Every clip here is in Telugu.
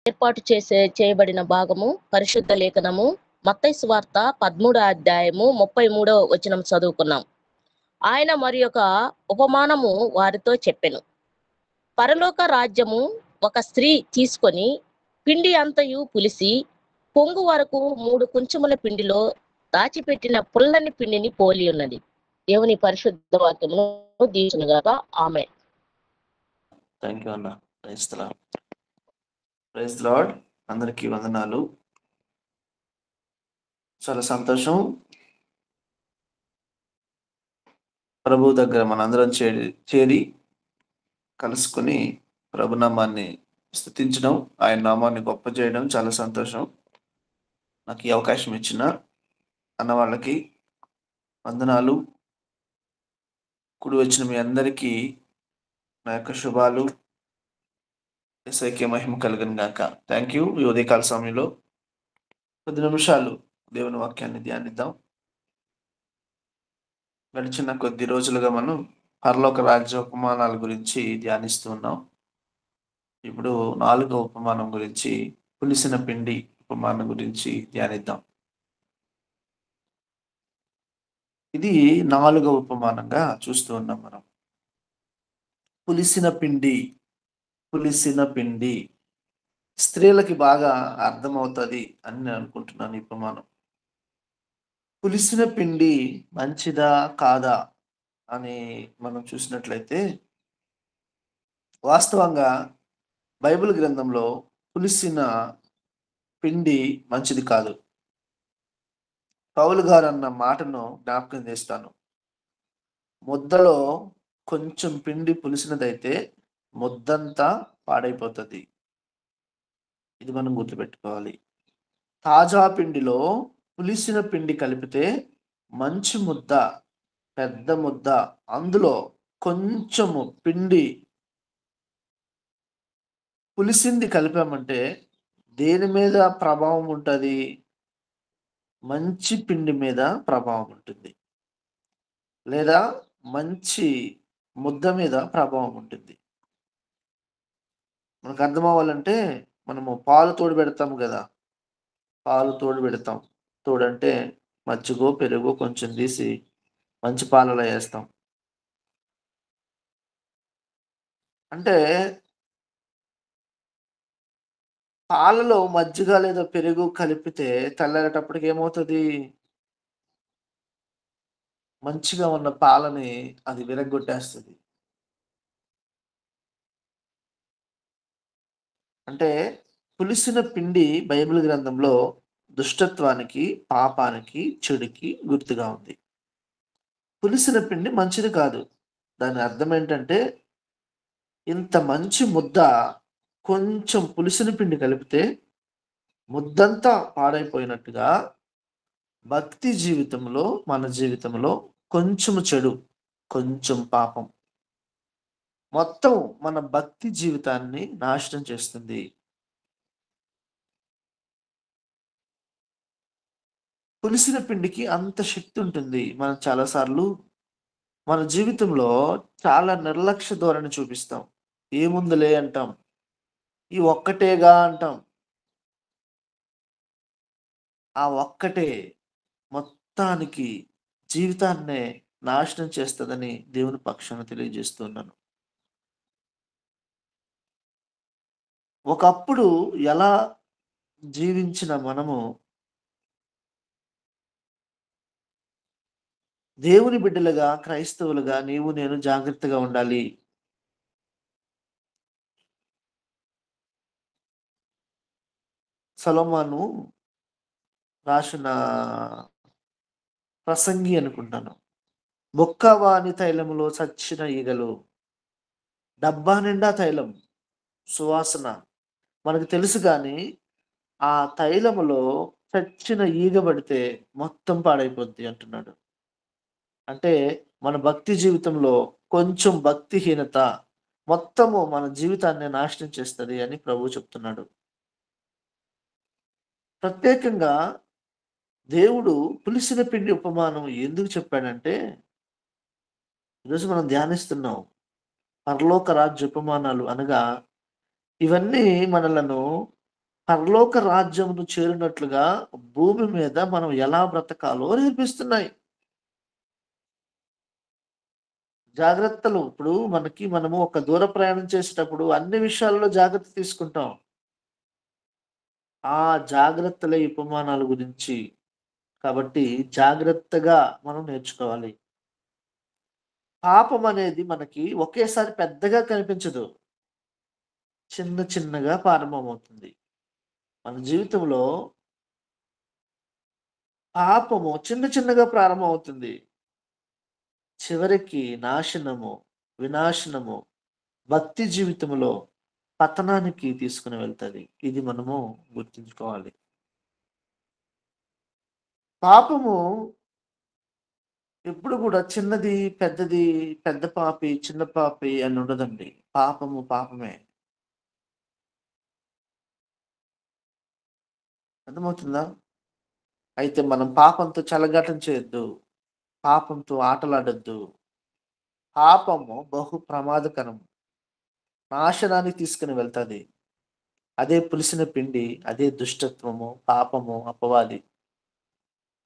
ఏర్పాటు చేయబడిన భాగము పరిశుద్ధ లేఖనము మత్తయి సువార్త 13వ అధ్యాయము 33వ వచనం చదువుకున్నాం. ఆయన మరి ఒక ఉపమానము వారితో చెప్పెను. పరలోక రాజ్యము ఒక స్త్రీ తీసుకొని పిండి అంతయు పులిసి పొంగు వరకు 3 కుంచముల పిండిలో దాచిపెట్టిన పుల్లని పిండిని పోలి ఉన్నది. దేవుని పరిశుద్ధ వాక్యమును దీవించునుగాక. ఆమేన్. థ్యాంక్ యూ అన్న. Praise the lord. అందరికీ వందనాలు. చాలా సంతోషం. ప్రభు దగ్గర మనందరం చేరి కలుసుకొని ప్రభు నామాన్ని స్తుతించడం, ఆయన నామాన్ని గొప్ప చేయడం చాలా సంతోషం. నాకు ఈ అవకాశం ఇచ్చిన అన్న వాళ్ళకి వందనాలు. కుడి వచ్చిన మీ అందరికీ నా యొక్క శుభాలు. యేసయ్యకే మహిమ కలుగును గాక. Thank you. ఈ ఉదయకాల సమయంలో కొద్ది నిమిషాలు దేవుని వాక్యాన్ని ధ్యానిద్దాం. గడిచిన కొద్ది రోజులుగా మనం పరలోక రాజ్య ఉపమానాల గురించి ధ్యానిస్తూ ఉన్నాం. ఇప్పుడు 4వ ఉపమానం గురించి, పులిసిన పిండి ఉపమానం గురించి ధ్యానిద్దాం. ఇది 4వ ఉపమానంగా చూస్తూ ఉన్నాం మనం. పులిసిన పిండి, పులిసిన పిండి స్త్రీలకి బాగా అర్థమవుతుంది అని నేను అనుకుంటున్నాను. ఈ ఉపమానం పులిసిన పిండి మంచిదా కాదా అని మనం చూసినట్లయితే, వాస్తవంగా బైబిల్ గ్రంథంలో పులిసిన పిండి మంచిది కాదు. పౌలు గారు అన్న మాటను జ్ఞాపకం చేస్తాను. ముద్దలో కొంచెం పిండి పులిసినదైతే ముద్దంతా పాడైపోతుంది. ఇది మనం గుర్తుపెట్టుకోవాలి. తాజా పిండిలో పులిసిన పిండి కలిపితే మంచి ముద్ద, పెద్ద ముద్ద. అందులో కొంచెము పిండి పులిసింది కలిపామంటే దేని మీద ప్రభావం ఉంటుంది? మంచి పిండి మీద ప్రభావం ఉంటుంది, లేదా మంచి ముద్ద మీద ప్రభావం ఉంటుంది. మనకు అర్థం అవ్వాలంటే మనము పాలు తోడు పెడతాము కదా. పాలు తోడు పెడతాం. తోడంటే మజ్జిగో పెరుగో కొంచెం తీసి మంచి పాలలో వేస్తాం. అంటే పాలలో మజ్జిగ లేదా పెరుగు కలిపితే తెల్లారేటప్పటికి ఏమవుతుంది? మంచిగా ఉన్న పాలని అది విరగ్గొట్టేస్తుంది. అంటే పులిసిన పిండి బైబిల్ గ్రంథంలో దుష్టత్వానికి, పాపానికి, చెడుకి గుర్తుగా ఉంది. పులిసిన పిండి మంచిది కాదు. దాని అర్థం ఏంటంటే, ఇంత మంచి ముద్ద కొంచెం పులిసిన పిండి కలిపితే ముద్దంతా పాడైపోయినట్టుగా భక్తి జీవితంలో, మన జీవితంలో కొంచెం చెడు, కొంచెం పాపం మొత్తం మన భక్తి జీవితాన్ని నాశనం చేస్తుంది. పులిసిన పిండికి అంత శక్తి ఉంటుంది. మనం చాలాసార్లు మన జీవితంలో చాలా నిర్లక్ష్య ధోరణి చూపిస్తాం. ఏముందులే అంటాం, ఈ ఒక్కటేగా అంటాం. ఆ ఒక్కటే మొత్తానికి జీవితాన్నే నాశనం చేస్తుందని దేవుని పక్షాన తెలియజేస్తున్నాను. ఒకప్పుడు ఎలా జీవించిన మనము దేవుని బిడ్డలుగా, క్రైస్తవులుగా నీవు నేను జాగ్రత్తగా ఉండాలి. సొలొమోను రాసిన ప్రసంగి అనుకుంటాను. బొక్కవాని తైలములో చచ్చిన ఈగలు, డబ్బా నిండా తైలం, సువాసన మనకు తెలుసు. కానీ ఆ తైలములో చచ్చిన ఈగ పడితే మొత్తం పాడైపోద్ది అంటున్నాడు. అంటే మన భక్తి జీవితంలో కొంచెం భక్తిహీనత మొత్తము మన జీవితాన్ని నాశనం చేస్తుంది అని ప్రభువు చెప్తున్నాడు. ప్రత్యేకంగా దేవుడు పులిసిన పిండి ఉపమానం ఎందుకు చెప్పాడంటే, ఈరోజు మనం ధ్యానిస్తున్నాం పరలోక రాజ్య ఉపమానాలు అనగా, ఇవన్నీ మనలను పరలోక రాజ్యమును చేరినట్లుగా భూమి మీద మనం ఎలా బ్రతకాలో నేర్పిస్తున్నాయి. జాగ్రత్తలు ఇప్పుడు మనము ఒక దూర ప్రయాణం చేసేటప్పుడు అన్ని విషయాల్లో జాగ్రత్త తీసుకుంటాం. ఆ జాగ్రత్తలే ఈ ఉపమానాల గురించి. కాబట్టి జాగ్రత్తగా మనం నేర్చుకోవాలి. పాపం అనేది మనకి ఒకేసారి పెద్దగా కనిపించదు. చిన్న చిన్నగా ప్రారంభమవుతుంది. మన జీవితంలో పాపము చిన్న చిన్నగా ప్రారంభమవుతుంది. చివరికి నాశనము, వినాశనము, భక్తి జీవితంలో పతనానికి తీసుకొని వెళ్తది. ఇది మనము గుర్తుంచుకోవాలి. పాపము ఎప్పుడు కూడా చిన్నది, పెద్దది, పెద్ద పాపి, చిన్న పాపి అని ఉండదండి. పాపము పాపమే. అర్థమవుతుందా? అయితే మనం పాపంతో చెలగాటం చేయొద్దు. పాపంతో ఆటలాడొద్దు. పాపము బహు ప్రమాదకరం. నాశనానికి తీసుకొని వెళ్తది. అదే పులిసిన పిండి, అదే దుష్టత్వము, పాపము, అపవాది,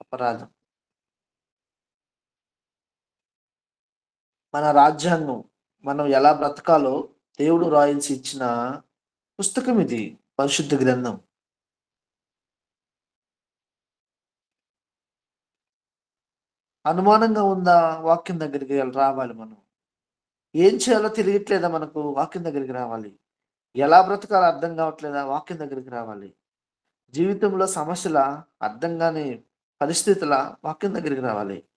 అపరాధం. మన రాజ్యాంగం మనం ఎలా బ్రతకాలో దేవుడు రాయించి ఇచ్చిన పుస్తకం ఇది. పరిశుద్ధ గ్రంథం. అనుమానంగా ఉందా? వాక్యం దగ్గరికి రావాలి మనం. ఏం చేయాలో తెలియట్లేదా మనకు? వాక్యం దగ్గరికి రావాలి. ఎలా బ్రతకాలో అర్థం కావట్లేదా? వాక్యం దగ్గరికి రావాలి. జీవితంలో సమస్యల అర్థం కాని పరిస్థితుల వాక్యం దగ్గరికి రావాలి.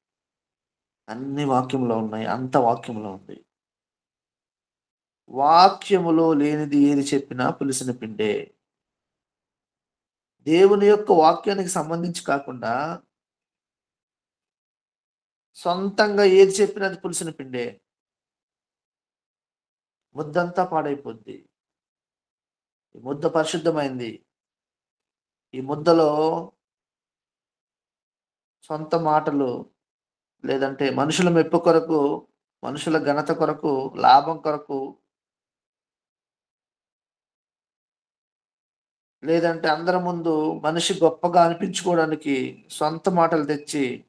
అన్ని వాక్యంలో ఉన్నాయి. అంత వాక్యంలో ఉంది. వాక్యములో లేనిది ఏది చెప్పినా పులిసిన పిండే. దేవుని యొక్క వాక్యానికి సంబంధించి కాకుండా సొంతంగా ఏది చెప్పినా అది పులిసిన పిండే. ముద్దంతా పాడైపోద్ది. ఈ ముద్ద పరిశుద్ధమైంది. ఈ ముద్దలో సొంత మాటలు, లేదంటే మనుషుల మెప్పు కొరకు, మనుషుల ఘనత కొరకు, లాభం కొరకు, లేదంటే అందరి ముందు మనిషి గొప్పగా అనిపించుకోవడానికి సొంత మాటలు తెచ్చి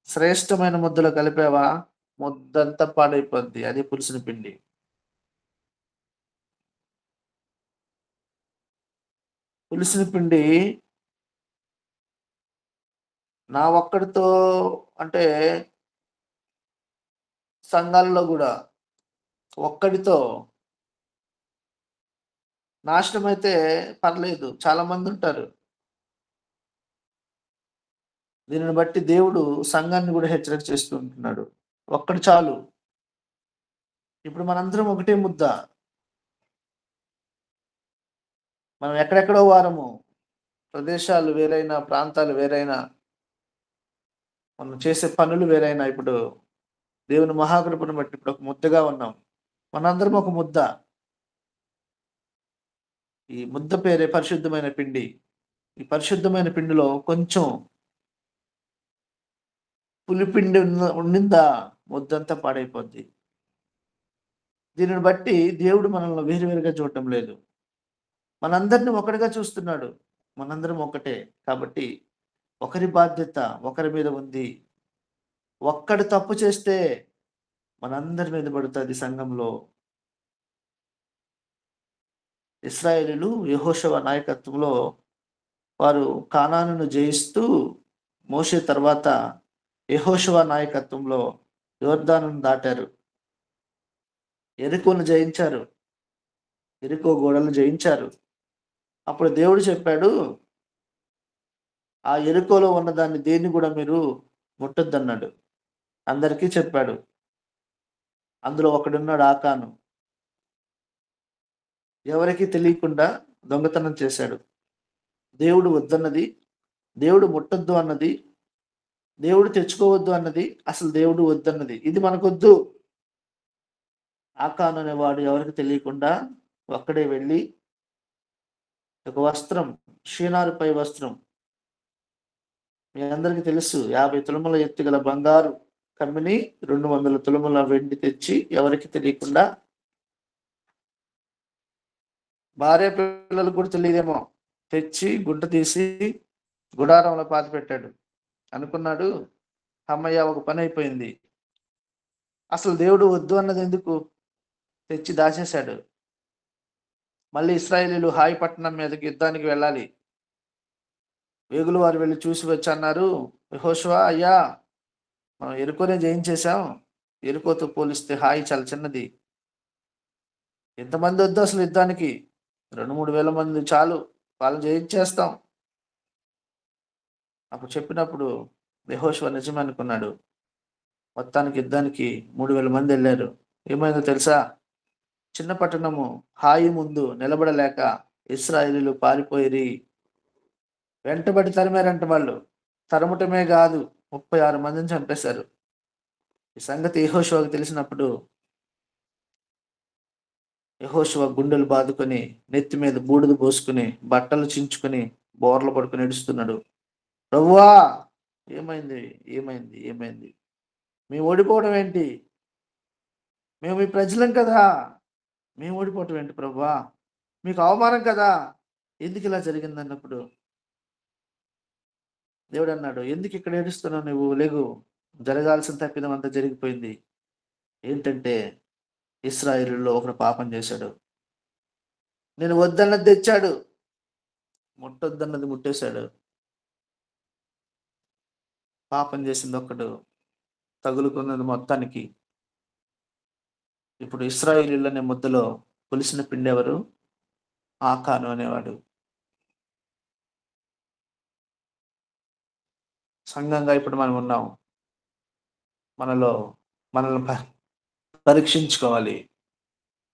శ్రేష్టమైన ముద్దలో కలిపావా, ముద్దంతా పాడైపోద్ది. అది పులిసిన పిండి. పులిసిన పిండి నా ఒక్కడితో అంటే సంఘాల్లో కూడా ఒక్కడితో నాశనం అయితే పర్లేదు. చాలా మంది ఉంటారు. దీనిని బట్టి దేవుడు సంఘాన్ని కూడా హెచ్చరిక చేస్తూ ఉంటున్నాడు. ఒక్కడు చాలు. ఇప్పుడు మనందరం ఒకటే ముద్ద. మనం ఎక్కడెక్కడో వారము. ప్రదేశాలు వేరైనా, ప్రాంతాలు వేరైనా, మనం చేసే పనులు వేరైనా, ఇప్పుడు దేవుని మహాకృపను బట్టి ఇప్పుడు ఒక ముద్దగా ఉన్నాం. మనందరం ఒక ముద్ద. ఈ ముద్ద పేరే పరిశుద్ధమైన పిండి. ఈ పరిశుద్ధమైన పిండిలో కొంచెం పులిపిండి ఉండిందా, ముద్దంతా పాడైపోద్ది. దీనిని బట్టి దేవుడు మనల్ని వేరువేరుగా చూడటం లేదు. మనందరిని ఒకటిగా చూస్తున్నాడు. మనందరం ఒకటే. కాబట్టి ఒకరి బాధ్యత ఒకరి మీద ఉంది. ఒక్కడు తప్పు చేస్తే మనందరి మీద పడుతుంది సంఘంలో. ఇశ్రాయేలీయులు యెహోషువ నాయకత్వంలో వారు కానానును జయిస్తూ, మోషే తర్వాత యెహోషువ నాయకత్వంలో యొర్దానును దాటారు. యెరికోను జయించారు. యెరికో గోడలు జయించారు. అప్పుడు దేవుడు చెప్పాడు, ఆ యెరికోలో ఉన్నదాన్ని దేన్ని కూడా మీరు ముట్టొద్దన్నాడు. అందరికీ చెప్పాడు. అందులో ఒకడున్నాడు ఆకాను. ఎవరికీ తెలియకుండా దొంగతనం చేశాడు. దేవుడు వద్దన్నది, దేవుడు ముట్టొద్దు అన్నది, దేవుడు తెచ్చుకోవద్దు అన్నది, అసలు దేవుడు వద్దన్నది. ఇది మనకొద్దు. ఆకాను అనేవాడు ఎవరికి తెలియకుండా ఒక్కడే వెళ్ళి ఒక వస్త్రం, షీనారుపై వస్త్రం, మీ అందరికీ తెలుసు, 50 తులముల ఎత్తు గల బంగారు కమ్మిని 200 తులముల వెండి తెచ్చి ఎవరికి తెలియకుండా, భార్య పిల్లలకు కూడా తెలియదేమో, తెచ్చి గుంట తీసి గుడారంలో పాతిపెట్టాడు. అనుకున్నాడు, అమ్మయ్య ఒక పని అయిపోయింది. అసలు దేవుడు వద్దు అన్నది ఎందుకు? తెచ్చి దాచేశాడు. మళ్ళీ ఇశ్రాయేలీయులు హాయి పట్టణం మీదకి యుద్ధానికి వెళ్ళాలి. వేగులు వారు వెళ్ళి చూసి వచ్చి అన్నారు, యెహోషువ, అయ్యా మనం ఎరుకోనే జయించేశాం. ఎరుకోతో పోలిస్తే హాయి చాలా చిన్నది. ఎంతమంది వద్దు అసలు యుద్ధానికి? 2-3 వేల మంది చాలు, వాళ్ళని జయించేస్తాం. అప్పుడు చెప్పినప్పుడు యెహోషువ నిజమే అనుకున్నాడు. మొత్తానికి యుద్ధానికి 3,000 మంది వెళ్ళారు. ఏమైందో తెలుసా? చిన్న పట్టణము హాయి ముందు నిలబడలేక ఇశ్రాయేలీయులు పారిపోయిరి. వెంటబడి తరిమారంట వాళ్ళు. తరమటమే కాదు, 36 మందిని చంపేశారు. ఈ సంగతి యెహోషువకు తెలిసినప్పుడు యెహోషువ గుండెలు బాదుకొని, నెత్తి మీద బూడిద పోసుకుని, బట్టలు చించుకొని, బోర్ల పడుకుని ఏడుస్తున్నాడు. ప్రభువా, ఏమైంది ఏమైంది ఏమైంది? మేము ఓడిపోవడం ఏంటి? మేము మీ ప్రజలం కదా, మేము ఓడిపోవటం ఏంటి ప్రభువా? మీకు అవమానం కదా, ఎందుకు ఇలా జరిగింది అన్నప్పుడు దేవుడు అన్నాడు, ఎందుకు ఇక్కడ ఏడుస్తున్నావు నువ్వు? లేగు, జరగాల్సిన తప్పిదం అంతా జరిగిపోయింది. ఏంటంటే ఇశ్రాయేలులో ఒకడు పాపం చేశాడు. నేను వద్దన్నది తెచ్చాడు, ముట్టొద్దన్నది ముట్టేశాడు. పాపం చేసింది ఒక్కడు, తగులుకున్నది మొత్తానికి. ఇప్పుడు ఇశ్రాయేలీయులు అనే ముద్దలో పులిసిన పిండి ఎవరు? ఆకాను అనేవాడు. సంఘంగా ఇప్పుడు మనం ఉన్నాం. మనలో మనల్ని పరీక్షించుకోవాలి.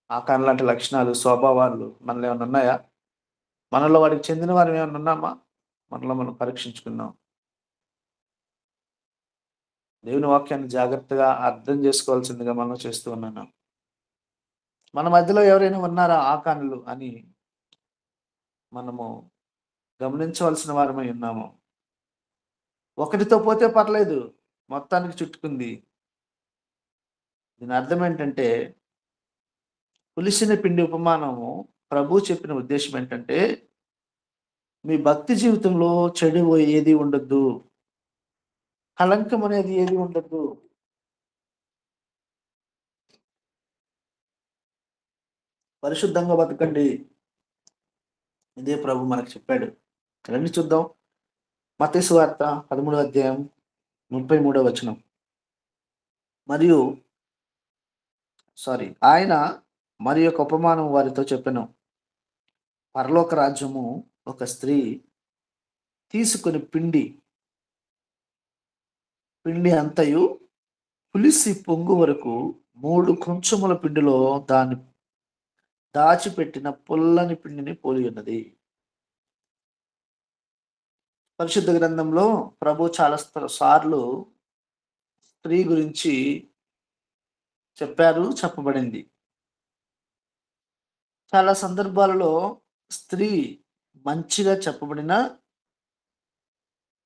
ఆకాను లాంటి లక్షణాలు, స్వభావాలు మనలో ఏమైనా ఉన్నాయా? మనలో వాడికి చెందిన వారు ఏమైనా ఉన్నామా? మనలో మనం పరీక్షించుకుందాం. దేవుని వాక్యాన్ని జాగ్రత్తగా అర్థం చేసుకోవాల్సిందిగా మనం చేస్తూ ఉన్నాను. మన మధ్యలో ఎవరైనా ఉన్నారా ఆకానులు అని మనము గమనించవలసిన వారమై ఉన్నాము. ఒకటితో పోతే పర్లేదు, మొత్తానికి చుట్టుకుంది. దీని అర్థం ఏంటంటే, పులిసిన పిండి ఉపమానము ప్రభు చెప్పిన ఉద్దేశం ఏంటంటే, మీ భక్తి జీవితంలో చెడు ఏది ఉండద్దు, కళంకం అనేది ఏది ఉండద్దు. పరిశుద్ధంగా బతకండి. ఇదే ప్రభు మనకు చెప్పాడు. రండి చూద్దాం. మత్తయి సువార్త 13వ అధ్యాయం 33వ వచనం. ఆయన మరి యొక్క ఉపమానం వారితో చెప్పెను. పరలోక రాజ్యము ఒక స్త్రీ తీసుకుని పిండి అంతయు పులిసి పొంగు వరకు 3 కొంచెముల పిండిలో దాన్ని దాచిపెట్టిన పుల్లని పిండిని పోలి ఉన్నది. పరిశుద్ధ గ్రంథంలో ప్రభు చాలా సార్లు స్త్రీ గురించి చెప్పబడింది. చాలా సందర్భాలలో స్త్రీ మంచిగా చెప్పబడిన,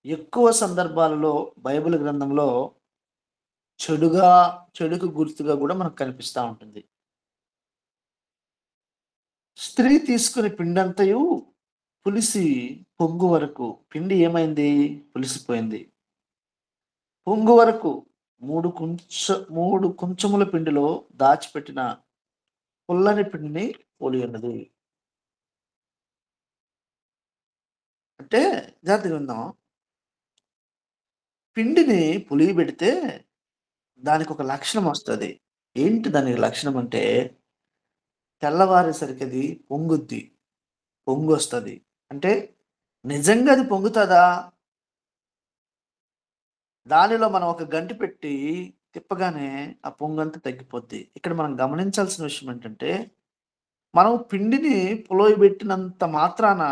ఎక్కువ సందర్భాలలో బైబిల్ గ్రంథంలో చెడుకు గుర్తుగా కూడా మనకు కనిపిస్తూ ఉంటుంది. స్త్రీ తీసుకునే పిండంతయు పులిసి పొంగు వరకు, పిండి ఏమైంది? పులిసిపోయింది. పొంగు వరకు 3 కొంచెముల పిండిలో దాచిపెట్టిన పుల్లని పిండిని పోలి ఉన్నది. అంటే జాగ్రత్తగా విందాం. పిండిని పులియబెడితే దానికి ఒక లక్షణం వస్తుంది. ఏంటి దానికి లక్షణం అంటే, తెల్లవారేసరికి అది పొంగుద్ది, పొంగు వస్తుంది. అంటే నిజంగా అది పొంగుతుందా? దానిలో మనం ఒక గంటి పెట్టి తిప్పగానే ఆ పొంగంతా తగ్గిపోద్ది. ఇక్కడ మనం గమనించాల్సిన విషయం ఏంటంటే, మనం పిండిని పులియబెట్టినంత మాత్రాన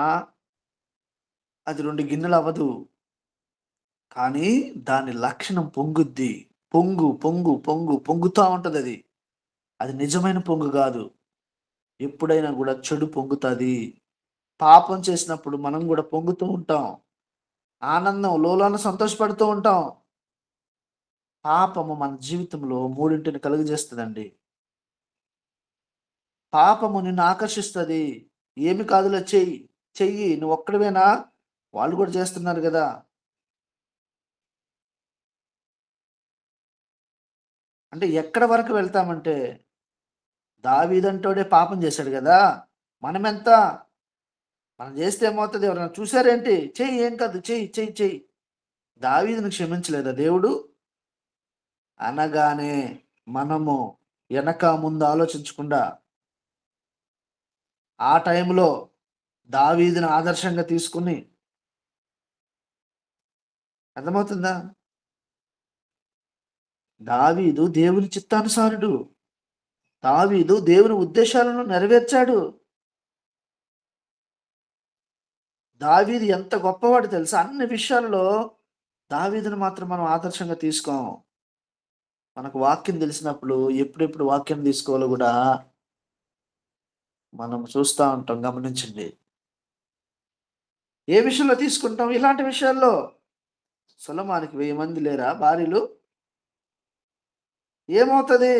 అది 2 గిన్నెలు అవ్వదు. కానీ దాని లక్షణం పొంగుద్ది. పొంగుతూ ఉంటుంది. అది నిజమైన పొంగు కాదు. ఎప్పుడైనా కూడా చెడు పొంగుతుంది. పాపం చేసినప్పుడు మనం కూడా పొంగుతూ ఉంటాం. ఆనందం లోలోన సంతోషపడుతూ ఉంటాం. పాపము మన జీవితంలో 3 కలుగజేస్తుందండి. పాపము నిన్ను ఆకర్షిస్తుంది. ఏమి కాదులే చెయ్యి, చెయ్యి. నువ్వు ఒక్కడివేనా? వాళ్ళు కూడా చేస్తున్నారు గదా! అంటే ఎక్కడి వరకు వెళ్తామంటే, దావీదంటోడే పాపం చేశాడు గదా! మనమెంత? మనం చేస్తే ఏమవుతది? ఎవరైనా చూసారేంటి? చెయ్యి ఏం కాదు. చెయ్యి, చెయ్యి, చెయ్యి. దావీదుని క్షమించలేదా దేవుడు? అనగానే మనము ఎనక ముందు ఆలోచించకుండా ఆ టైంలో దావీదుని ఆదర్శంగా తీసుకొని అర్థమవుతుందా? దావీదు దేవుని చిత్తానుసారుడు. దావీదు దేవుని ఉద్దేశాలను నెరవేర్చాడు. దావీదు ఎంత గొప్పవాడో తెలుసా? అన్ని విషయాల్లో దావీదుని మాత్రం మనం ఆదర్శంగా తీసుకోం. మనకు వాక్యం తెలిసినప్పుడు ఎప్పుడెప్పుడు వాక్యం తీసుకోవాలో గూడా మనం చూస్తా ఉంటాం. గమనించండి. ఏ విషయంలో తీసుకుంటాం? ఇలాంటి విషయాల్లో. సొలొమోనుకి 1000 మంది లేరా భార్యలు? ఏమవుతది?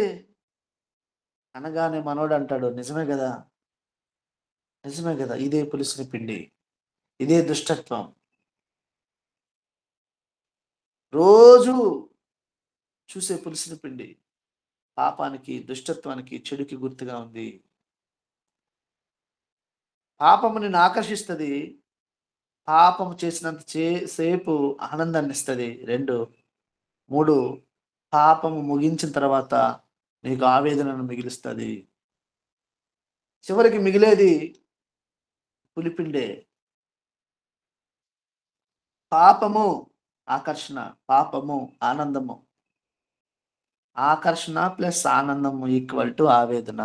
అనగానే మనోడంటాడు నిజమే గదా! నిజమే గదా! ఇదే పులిసిన పిండి. ఇదే దుష్టత్వం. రోజు చూసే పులిసిన పిండి. పాపానికి, దుష్టత్వానికి, చెడుకి గుర్తుగా ఉంది. పాపము నిన్ను ఆకర్షిస్తది. పాపము చేసినంత సేపు ఆనందాన్నిస్తది. 2, 3 పాపము ముగించిన తర్వాత నీకు ఆవేదనను మిగిలిస్తది. చివరికి మిగిలేది పులిపిండే. పాపము ఆకర్షణ, పాపము ఆనందము. ఆకర్షణ ప్లస్ ఆనందము ఈక్వల్ టు ఆవేదన.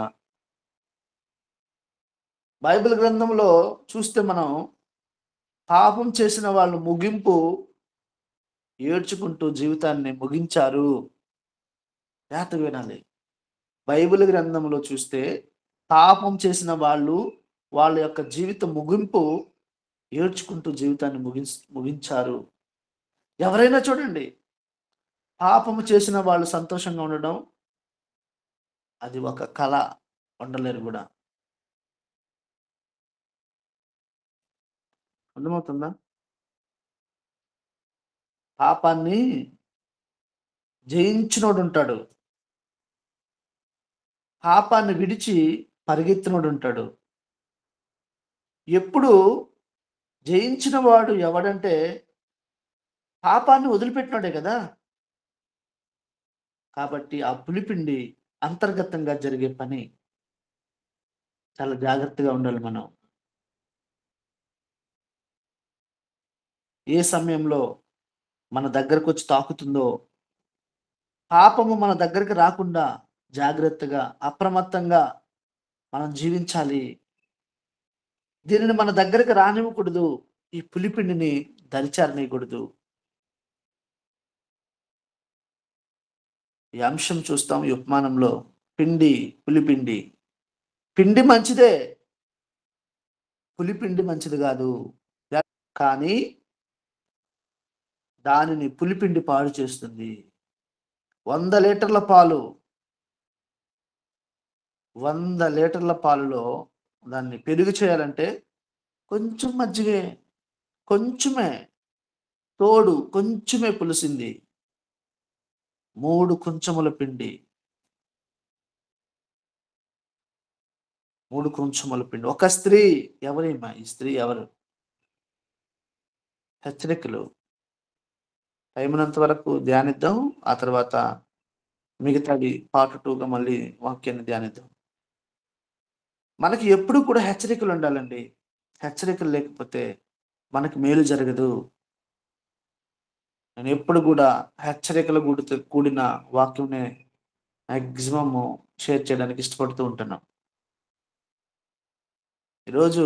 బైబిల్ గ్రంథంలో చూస్తే మనం పాపం చేసిన వాళ్ళు ముగింపు ఏడ్చుకుంటూ జీవితాన్ని ముగించారు. జాగ్రత్తగా వినాలి. బైబిల్ గ్రంథంలో చూస్తే పాపం చేసిన వాళ్ళు వాళ్ళ యొక్క జీవిత ముగింపు ఏడ్చుకుంటూ జీవితాన్ని ముగించారు. ఎవరైనా చూడండి, పాపము చేసిన వాళ్ళు సంతోషంగా ఉండడం అది ఒక కళ. ఉండలేరు గూడా. అర్థమవుతుందా? పాపాన్ని జయించినోడుంటాడు. పాపాన్ని విడిచి పరిగెత్తినోడుంటాడు. ఎప్పుడు జయించిన వాడు ఎవడంటే పాపాన్ని వదిలిపెట్టినోడే గదా! కాబట్టి ఆ పులిపిండి అంతర్గతంగా జరిగే పని. చాలా జాగ్రత్తగా ఉండాలి మనం. ఏ సమయంలో మన దగ్గరకొచ్చి తాకుతుందో, పాపము మన దగ్గరికి రాకుండా జాగ్రత్తగా, అప్రమత్తంగా మనం జీవించాలి. దీనిని మన దగ్గరికి రానివ్వకూడదు. ఈ పులిపిండిని దరిచేరనీయకూడదు. ఈ అంశం చూస్తాం ఈ ఉపమానంలో. పిండి, పులిపిండి. పిండి మంచిదే. పులిపిండి మంచిది గాదు. కానీ దానిని పులిపిండి పాడు చేస్తుంది. 100 లీటర్ల పాలు, 100 లీటర్ల పాలలో దాన్ని పెరుగు చేయాలంటే కొంచెం మజ్జిగే, కొంచెమే, తోడు కొంచెమే పులిసింది. 3 కుంచముల పిండి, 3 కుంచముల పిండి. ఒక స్త్రీ ఎవరీమె? ఈ స్త్రీ ఎవరు? హెచ్చరికలు. టైమున్నంత వరకు ధ్యానిద్దాం. ఆ తర్వాత మిగతాది పార్ట్ 2గా మళ్ళీ వాక్యాన్ని ధ్యానిద్దాం. మనకి ఎప్పుడు కూడా హెచ్చరికలుండాలండి. హెచ్చరికలు లేకపోతే మనకి మేలు జరగదు. నేనెప్పుడు గూడా హెచ్చరికలు కూడిన వాక్యంనే మాక్సిమము షేర్ చేయడానికి ఇష్టపడుతూ ఉంటున్నాం. ఈరోజు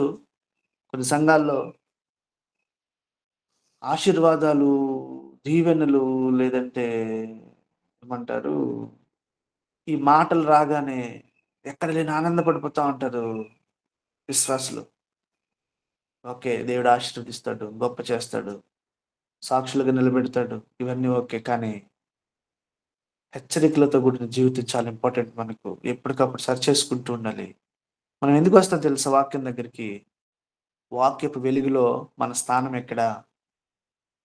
కొన్ని సంఘాల్లో ఆశీర్వాదాలు, దీవెనలు లేదంటే ఏమంటారు? ఈ మాటలు రాగానే ఎక్కడ లేని ఆనందపడిపోతా ఉంటారు విశ్వాసులు. ఓకే. దేవుడు ఆశీర్వదిస్తాడు, గొప్ప చేస్తాడు, సాక్షులుగా నిలబెడతాడు. ఇవన్నీ ఓకే. కానీ హెచ్చరికలతో కూడిన జీవితం చాలా ఇంపార్టెంట్ మనకు. ఎప్పటికప్పుడు సరిచేసుకుంటూ ఉండాలి. మనం ఎందుకొస్తాం తెలుసా వాక్యం దగ్గరికి? వాక్యపు వెలుగులో మన స్థానం ఎక్కడ?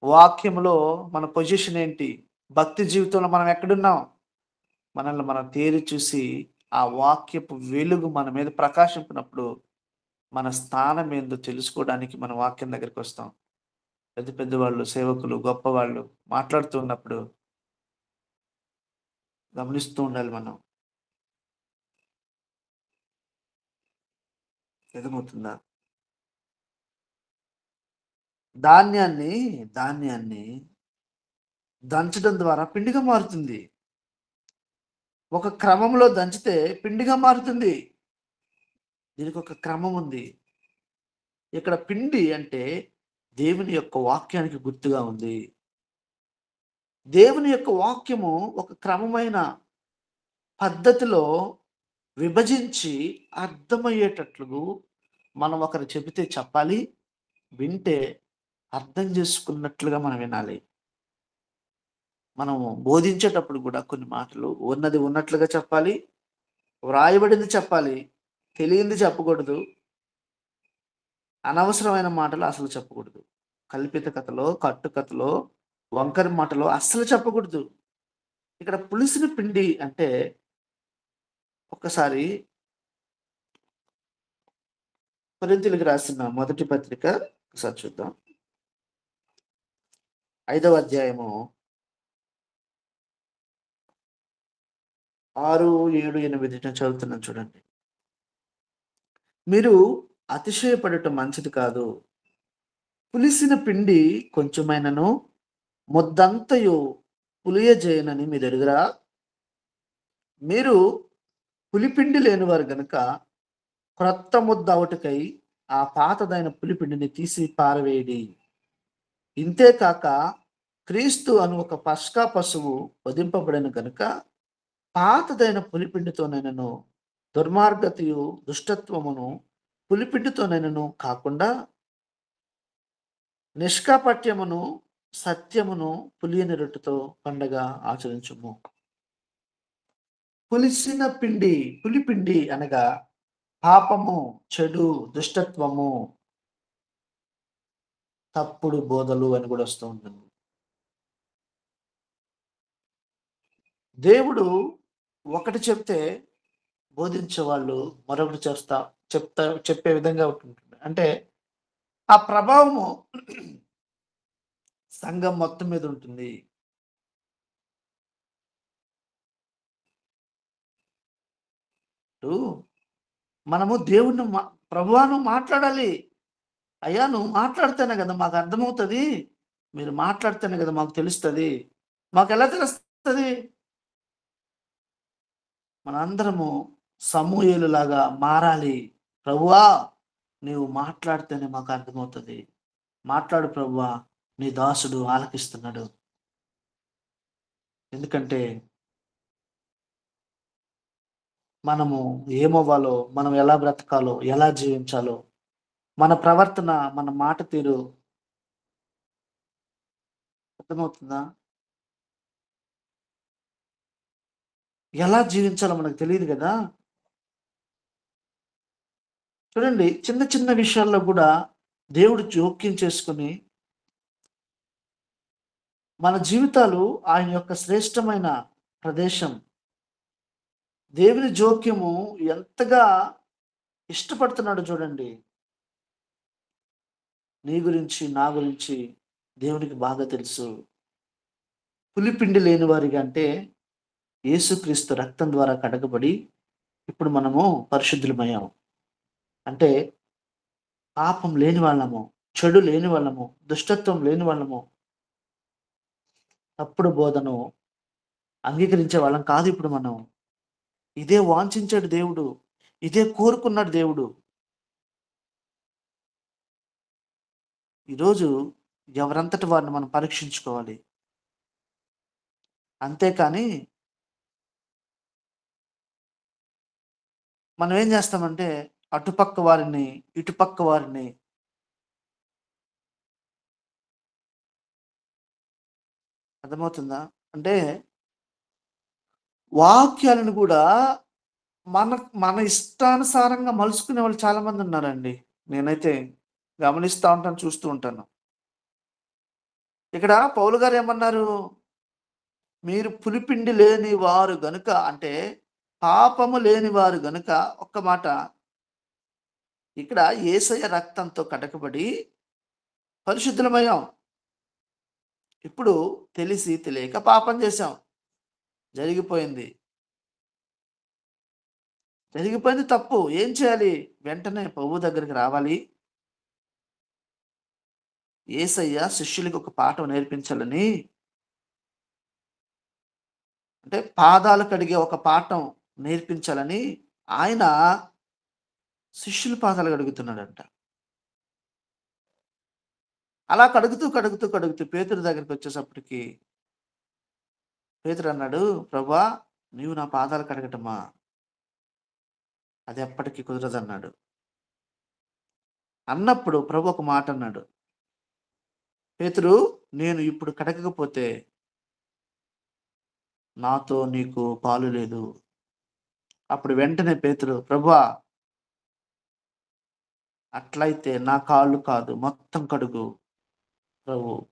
వాక్యములో మన పొజిషన్ ఏంటి? భక్తి జీవితంలో మనం ఎక్కడున్నాం? మనల్ని మనం తేరి చూసి, ఆ వాక్యపు వెలుగు మన మీద ప్రకాశింపినప్పుడు, మన స్థానం ఏందో తెలుసుకోవడానికి మన వాక్యం దగ్గరికొస్తాం. పెద్ద పెద్దవాళ్ళు, సేవకులు, గొప్పవాళ్ళు మాట్లాడుతూ ఉన్నప్పుడు గమనిస్తూ ఉండాలి మనం. అర్థమవుతుందా? ధాన్యాన్ని దంచడం ద్వారా పిండిగా మారుతుంది. ఒక క్రమంలో దంచితే పిండిగా మారుతుంది. దీనికొక క్రమం ఉంది. ఇక్కడ పిండి అంటే దేవుని యొక్క వాక్యానికి గుర్తుగా ఉంది. దేవుని యొక్క వాక్యము ఒక క్రమమైన పద్ధతిలో విభజించి అర్థమయ్యేటట్లు మనం ఒకరు చెబితే చెప్పాలి. వింటే అర్థం చేసుకున్నట్లుగా మనం వినాలి. మనము బోధించేటప్పుడు కూడా కొన్ని మాటలు ఉన్నది ఉన్నట్లుగా చెప్పాలి. వ్రాయబడింది చెప్పాలి. తెలియంది చెప్పకూడదు. అనవసరమైన మాటలు అసలు చెప్పకూడదు. కల్పిత కథలో, కట్టుకథలో, వంకర మాటలో అస్సలు చెప్పకూడదు. ఇక్కడ పులిసిన పిండి అంటే ఒక్కసారి కొరింథీయులకు రాసిన మొదటి పత్రిక ఒకసారి చూద్దాం. 5వ అధ్యాయము 6, 7, 8 నేను చదువుతున్నాను చూడండి. మీరు అతిశయపడటం మంచిది కాదు. పులిసిన పిండి కొంచెమైనను ముద్దంతయు పులియజేయనని మీరెరుగరా? మీరు పులిపిండి లేనివారు గనుక క్రొత్త ముద్ద అవుటకై ఆ పాతదైన పులిపిండిని తీసి పారవేయడి. ఇంతే కాక క్రీస్తు అను ఒక పస్కా పశువు వధింపబడిన గనుక పాతదైన పులిపిండితోనైనను దుర్మార్గతయు దుష్టత్వమును పులిపిండితోనైనను కాకుండా నిష్కాపట్యమును సత్యమును పులియని రొట్టెతో పండగ ఆచరించుము. పులిసిన పిండి, పులిపిండి అనగా పాపము, చెడు, దుష్టత్వము, తప్పుడు బోధలు అని కూడా వస్తూ ఉంటుంది. దేవుడు ఒకటి చెప్తే బోధించే వాళ్ళు మరొకటి చెప్పే విధంగా ఉంటుంది. అంటే ఆ ప్రభావము సంఘం మొత్తం మీద ఉంటుంది. మనము దేవుణ్ణి ప్రభువా నువ్వు మాట్లాడాలి. అయ్యా నువ్వు మాట్లాడితేనే కదా మాకు అర్థమవుతుంది. మీరు మాట్లాడితేనే కదా మాకు తెలుస్తుంది. మాకు ఎలా తెలుస్తుంది? మనందరము సమూయేలు లాగా మారాలి. ప్రభువా నీవు మాట్లాడితేనే మాకు అర్థమవుతుంది. మాట్లాడు ప్రభువా, నీ దాసుడు ఆలకిస్తున్నాడు. ఎందుకంటే మనము ఏమవ్వాలో, మనం ఎలా బ్రతకాలో, ఎలా జీవించాలో, మన ప్రవర్తన, మన మాట తీరు అర్థమవుతుందా? ఎలా జీవించాలో మనకు తెలియదు కదా. చూడండి, చిన్న చిన్న విషయాల్లో కూడా దేవుడు జోక్యం చేసుకుని మన జీవితాలు ఆయన యొక్క శ్రేష్టమైన ప్రదేశం. దేవుని జోక్యము ఎంతగా ఇష్టపడుతున్నాడు చూడండి. నీ గురించి, నా గురించి దేవునికి బాగా తెలుసు. పులిపిండి లేని వారిగా అంటే యేసుక్రీస్తు రక్తం ద్వారా కడగబడి ఇప్పుడు మనము పరిశుద్ధులమయ్యాము. అంటే పాపం లేని వాళ్ళము, చెడు లేని వాళ్ళము, దుష్టత్వం లేని వాళ్ళము, తప్పుడు బోధను అంగీకరించే వాళ్ళం కాదు ఇప్పుడు మనం. ఇదే వాంఛించాడు దేవుడు, ఇదే కోరుకున్నాడు దేవుడు. ఈరోజు ఎవరంతటి వారిని మనం పరీక్షించుకోవాలి. అంతేకాని మనం ఏం చేస్తామంటే అటుపక్క వారిని, ఇటుపక్క వారిని అర్థమవుతుందా? అంటే వాక్యాలను కూడా మన మన ఇష్టానుసారంగా మలుచుకునే వాళ్ళు చాలా మంది ఉన్నారండి. నేనైతే గమనిస్తూ ఉంటాను, చూస్తూ ఉంటాను. ఇక్కడ పౌలు గారు ఏమన్నారు? మీరు పులిపిండి లేని వారు గనుక, అంటే పాపము లేని వారు గనుక, ఒక్క మాట, ఇక్కడ యేసయ్య రక్తంతో కడగబడి పరిశుద్ధులమయ్యాం. ఇప్పుడు తెలిసి తెలియక పాపం చేశాం. జరిగిపోయింది. జరిగిపోయింది తప్పు. ఏం చేయాలి? వెంటనే ప్రభువు దగ్గరికి రావాలి. యేసయ్య శిష్యులకి ఒక పాఠం నేర్పించాలని, అంటే పాదాలు కడిగే ఒక పాఠం నేర్పించాలని ఆయన శిష్యుల పాదాలు కడుగుతున్నాడంట. అలా కడుగుతూ, కడుగుతూ, కడుగుతూ పేతురు దగ్గరికి వచ్చేసప్పటికి పేతురు అన్నాడు, "ప్రభువా, నీవు నా పాదాలు కడగటమా? అది ఎప్పటికి కుదరదన్నాడు." అన్నప్పుడు ప్రభు ఒక మాట అన్నాడు, "పేతురు, నేను ఇప్పుడు కడగకపోతే నాతో నీకు పాలు లేదు." అప్పుడు వెంటనే పేతురు, "ప్రభువా, అట్లయితే నా కాళ్ళు కాదు, మొత్తం కడుగు ప్రభు."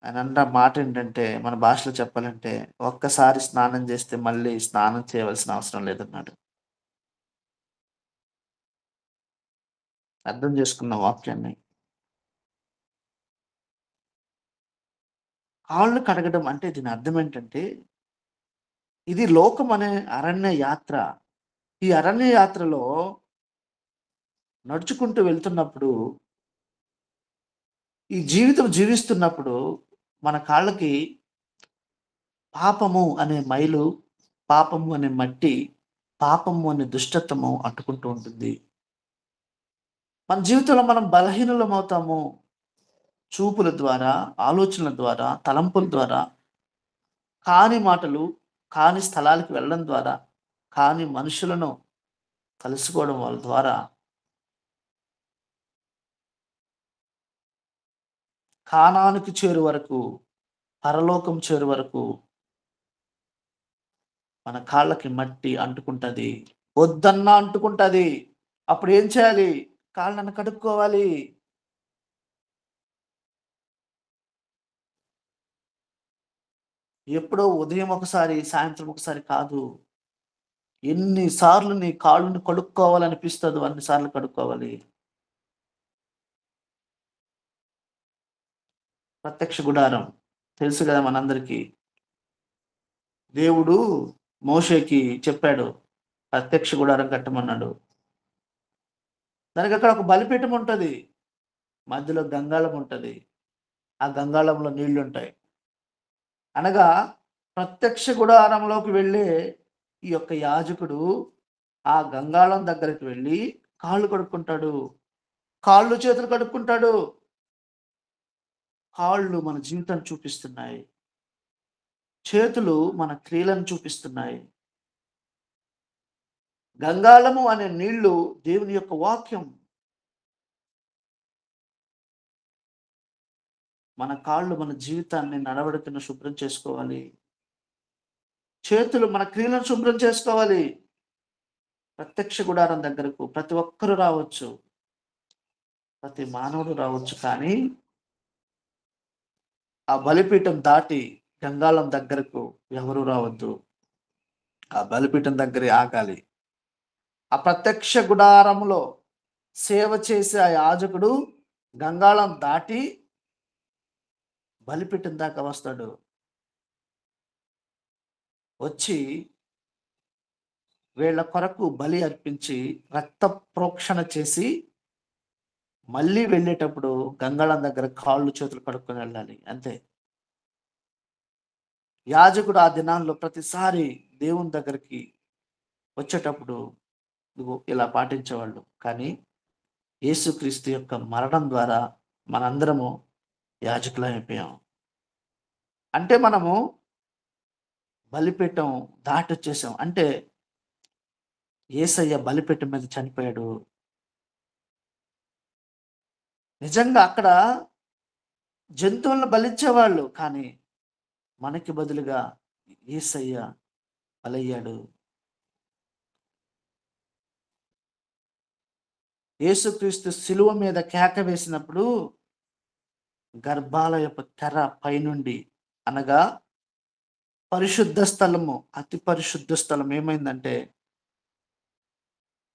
ఆయన అన్న మాట ఏంటంటే, మన భాషలో చెప్పాలంటే, ఒక్కసారి స్నానం చేస్తే మళ్ళీ స్నానం చేయవలసిన అవసరం లేదన్నాడు. అర్థం చేసుకున్న వాక్యాన్ని. కాళ్ళు కడగడం అంటే దీని అర్థం ఏంటంటే, ఇది లోకం అనే అరణ్య యాత్ర. ఈ అరణ్య యాత్రలో నడుచుకుంటూ వెళ్తున్నప్పుడు, ఈ జీవితం జీవిస్తున్నప్పుడు మన కాళ్ళకి పాపము అనే మైలు, పాపము అనే మట్టి, పాపము అనే దుష్టత్వము అంటుకుంటూ ఉంటుంది. మన జీవితంలో మనం బలహీనులమవుతాము. చూపుల ద్వారా, ఆలోచనల ద్వారా, తలంపుల ద్వారా, కాని మాటలు, కాని స్థలాలకు వెళ్ళడం ద్వారా, కాని మనుషులను కలుసుకోవడం వాళ్ళ ద్వారా, కానానికి చేరు వరకు, పరలోకం చేరు వరకు మన కాళ్ళకి మట్టి అంటుకుంటది. వద్దన్నా అంటుకుంటది. అప్పుడు ఏం చేయాలి? కాళ్ళను కడుక్కోవాలి. ఎప్పుడో ఉదయం ఒకసారి, సాయంత్రం ఒకసారి కాదు. ఎన్ని సార్లు నీ కాళ్ళను కడుక్కోవాలనిపిస్తదో అన్ని సార్లు కడుక్కోవాలి. ప్రత్యక్ష గుడారం తెలుసు గదా మనందరికీ. దేవుడు మోషేకి చెప్పాడు. ప్రత్యక్ష గుడారం కట్టమన్నాడు. దానికి అక్కడ ఒక బలిపీఠం ఉంటది. మధ్యలో గంగాళం ఉంటది. ఆ గంగాళంలో నీళ్లుంటాయి. అనగా ప్రత్యక్ష గుడారంలోకి వెళ్ళే ఈ యొక్క యాజకుడు ఆ గంగాళం దగ్గరికి వెళ్ళి కాళ్ళు కడుక్కుంటాడు. కాళ్ళు, చేతులు కడుక్కుంటాడు. కాళ్ళు మన జీవితాన్ని చూపిస్తున్నాయి. చేతులు మన క్రియలను చూపిస్తున్నాయి. గంగాళము అనే నీళ్లు దేవుని యొక్క వాక్యం. మన కాళ్ళు మన జీవితాన్ని, నడవడికను శుభ్రం చేసుకోవాలి. చేతులు మన క్రియలను శుభ్రం చేసుకోవాలి. ప్రత్యక్ష గుడారం దగ్గరకు ప్రతి ఒక్కరు రావచ్చు. ప్రతి మానవుడు రావచ్చు. కానీ ఆ బలిపీఠం దాటి గంగాళం దగ్గరకు ఎవరు రావద్దు. ఆ బలిపీఠం దగ్గరే ఆగాలి. ఆ ప్రత్యక్ష గుడారంలో సేవ చేసే ఆ యాజకుడు గంగాళం దాటి బలిపీఠం దాకా వస్తాడు. వచ్చి వీళ్ళ కొరకు బలి అర్పించి రక్త ప్రోక్షణ చేసి మళ్ళీ వెళ్ళేటప్పుడు గంగాళం దగ్గర కాళ్ళు, చేతులు కడుక్కొని వెళ్ళాలి. అంతే. యాజకుడు ఆ దినాల్లో ప్రతిసారి దేవుని దగ్గరికి వచ్చేటప్పుడు ఇదిగో ఇలా పాటించేవాళ్ళు. కానీ యేసుక్రీస్తు యొక్క మరణం ద్వారా మనందరము యాజకులమైపోయాం. అంటే మనము బలిపీఠం దాటొచ్చేసాం. అంటే యేసయ్య బలిపీఠం మీద చనిపోయాడు. నిజంగా అక్కడ జంతువులను బలిచ్చేవాళ్ళు. కానీ మనకి బదులుగా యేసయ్య బలయ్యాడు. యేసుక్రీస్తు శిలువ మీద కేక వేసినప్పుడు గర్భాలయపు తెర పైనుండి, అనగా పరిశుద్ధ స్థలము, అతి పరిశుద్ధ స్థలం ఏమైందంటే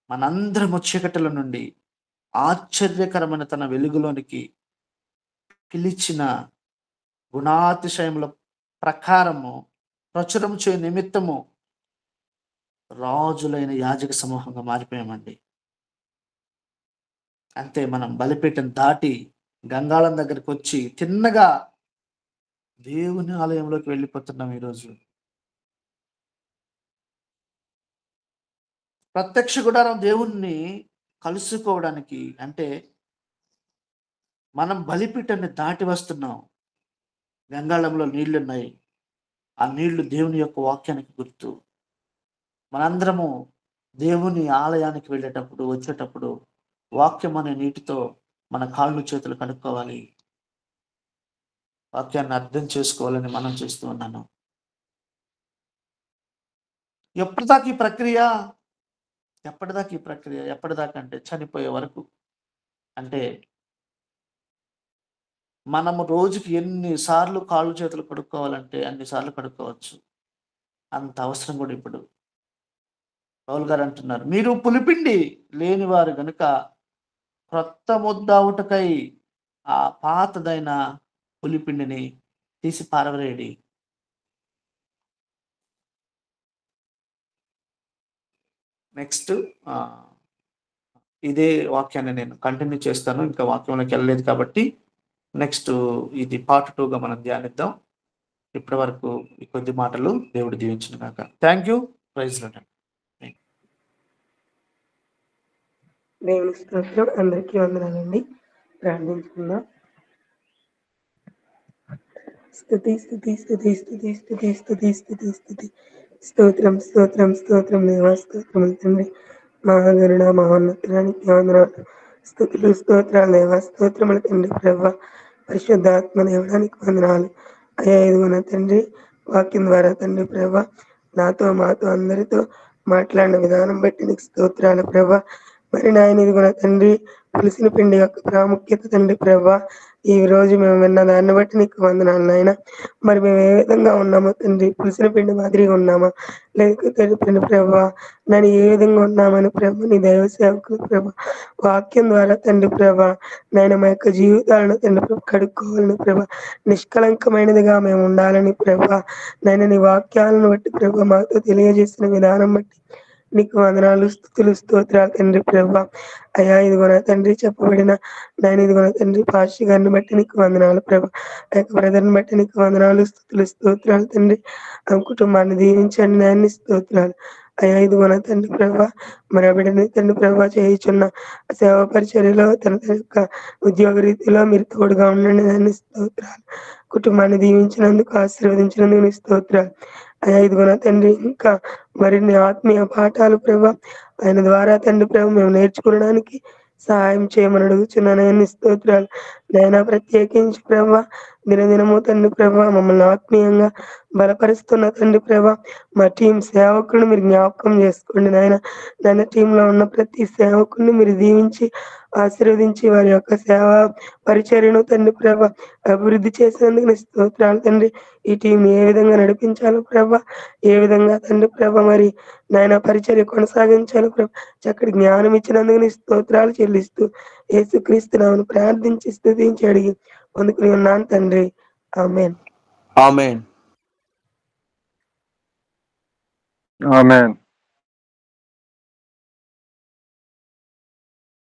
మనందరము చీకటిల నుండి ఆశ్చర్యకరమైన తన వెలుగులోనికి పిలిచిన గుణాతిశయముల ప్రకారము ప్రచురం చే నిమిత్తము రాజులైన యాజక సమూహంగా మారిపోయామండి. అంతే, మనం బలిపీఠం దాటి గంగాళం దగ్గరికి వచ్చి తిన్నగా దేవుని ఆలయంలోకి వెళ్ళిపోతున్నాం. ఈరోజు ప్రత్యక్ష గుడారం దేవుణ్ణి కలుసుకోవడానికి, అంటే మనం బలిపీఠాన్ని దాటి వస్తున్నాం. గంగాళంలో నీళ్లున్నాయి, ఆ నీళ్లు దేవుని యొక్క వాక్యానికి గుర్తు. మనందరము దేవుని ఆలయానికి వెళ్ళేటప్పుడు, వచ్చేటప్పుడు వాక్యం అనే నీటితో మన కాళ్ళు చేతులు కడుక్కోవాలి, వాక్యాన్ని అర్థం చేసుకోవాలని మనం చేస్తూ ఉన్నాను. ఎప్పటిదాకా ఈ ప్రక్రియ? ఎప్పటిదాకా అంటే చనిపోయే వరకు. అంటే మనము రోజుకి ఎన్నిసార్లు కాళ్ళు చేతులు కడుక్కోవాలంటే అన్నిసార్లు కడుక్కోవచ్చు. అంత అవసరం కూడా ఇప్పుడు. పౌలు గారు అంటున్నారు, మీరు పులిపిండి లేనివారు గనుక క్రొత్త ముద్ద అవుటకై ఆ పాతదైన పులిపిండిని తీసి పారవేయడి. నెక్స్ట్ ఇదే వాక్యాన్ని నేను కంటిన్యూ చేస్తాను. ఇంకా వాక్యంలోకి వెళ్ళలేదు కాబట్టి నెక్స్ట్ ఇది పార్ట్ 2గా మనం ధ్యానిద్దాం. ఇప్పటి వరకు ఈ కొద్ది మాటలు దేవుడు దీవించును గాక. Thank you. Praise lord. దేవుని స్తోత్రం. అందరికీ వందనాలండి. ప్రార్థించుకుందాం. స్తుతి స్తుతి స్తుతి స్తుతి స్తుతి స్తుతి స్తుతి స్తుతి స్తోత్రం స్తోత్రం స్తోత్రం దేవా, స్తోత్రములు తండ్రి, మహాగరుడ మహోన్నతానికి వందనాలు. స్తుతులు స్తోత్రాలు దేవా, స్తోత్రములు తండ్రి. ప్రభా, పరిశుద్ధాత్మ దేవడానికి వందనాలు. అయ్యా, ఇదిగోన తండ్రి, వాక్యం ద్వారా తండ్రి ప్రభా నాతో మాతో అందరితో మాట్లాడిన విధానం బట్టి నీకు స్తోత్రాలు ప్రభా. మరి నాయన ఇదిగోన తండ్రి, పులిసిన పిండి యొక్క ప్రాముఖ్యత తండ్రి ప్రభా, ఈ రోజు మేము విన్న దాన్ని బట్టి నీకు వందనాలు నాయన. మరి మేము ఏ విధంగా ఉన్నామో తండ్రి, పులిసిన పిండి మాదిరిగా ఉన్నామా, లేకపోతే తండ్రి ప్రభా నేను ఏ విధంగా ఉన్నామని ప్రభా నీ దైవ సేవకులు ప్రభా వాక్యం ద్వారా తండ్రి ప్రభా నాయన మా యొక్క జీవితాలను తండ్రి ప్రభా కడుక్కోవాలని ప్రభా, నిష్కలంకమైనదిగా మేము ఉండాలని ప్రభా నాయన నీ వాక్యాలను బట్టి ప్రభా మాతో తెలియజేసిన విధానం బట్టి నీకు వందనాలు, స్తుతులు స్తోత్రాలు తండ్రి ప్రభా. అయ్యా, ఇదిగోన తండ్రి చెప్పబడిన నాయన ఇదిగోన తండ్రి పాషి గారిని బట్టి నీకు వందనాలు ప్రభా. ఆ యొక్క బ్రదర్ని బట్టి నీకు వందనాలు, స్తుతులు స్తోత్రాలు తండ్రి. ఆ కుటుంబాన్ని దీవించండి నాయన్ని, స్తోత్రాలు. అయ్యా, ఇదిగోన తండ్రి ప్రభా మరి బిడ్డని తండ్రి ప్రభా చేయుచున్న సేవా పరిచర్యలో తన యొక్క ఉద్యోగ రీతిలో మీరు తోడుగా ఉండండి దాన్ని, స్తోత్రాలు. కుటుంబాన్ని దీవించినందుకు, ఆశీర్వదించినందుకు నీ స్తోత్రాలు. అయ్యా, ఇదిగోన తండ్రి ఇంకా మరిన్ని ఆత్మీయ పాఠాలు ప్రభా ఆయన ద్వారా తండ్రి ప్రభు మేము నేర్చుకోవడానికి సహాయం చేయమని అడుగుచున్నాను. అన్ని స్తోత్రాలు నైనా. ప్రత్యేకించి ప్రభా దినదినము తండ్రి ప్రభా మమ్మల్ని ఆత్మీయంగా బలపరుస్తున్న తండ్రి ప్రభా మా టీం సేవకులను మీరు జ్ఞాపకం చేసుకోండి నాయన టీంలో ఉన్న ప్రతి సేవకుని మీరు దీవించి ఆశీర్వదించి వారి యొక్క సేవా పరిచర్యను తండ్రి ప్రభా అభివృద్ధి చేసేందుకు స్తోత్రాలు తండ్రి. ఈ టీంని ఏ విధంగా నడిపించాలో ప్రభా, ఏ విధంగా తండ్రి ప్రభా మరి నాయన పరిచర్య కొనసాగించాలో ప్రభా చక్కటి జ్ఞానం ఇచ్చినందుకు నీ స్తోత్రాలు చెల్లిస్తూ యేసుక్రీస్తు నామమున ప్రార్థించి స్తుతించి అడిగి పొందుకుని ఉన్నాను తండ్రి. ఆమేన్. ఆమేన్. ఆమేన్.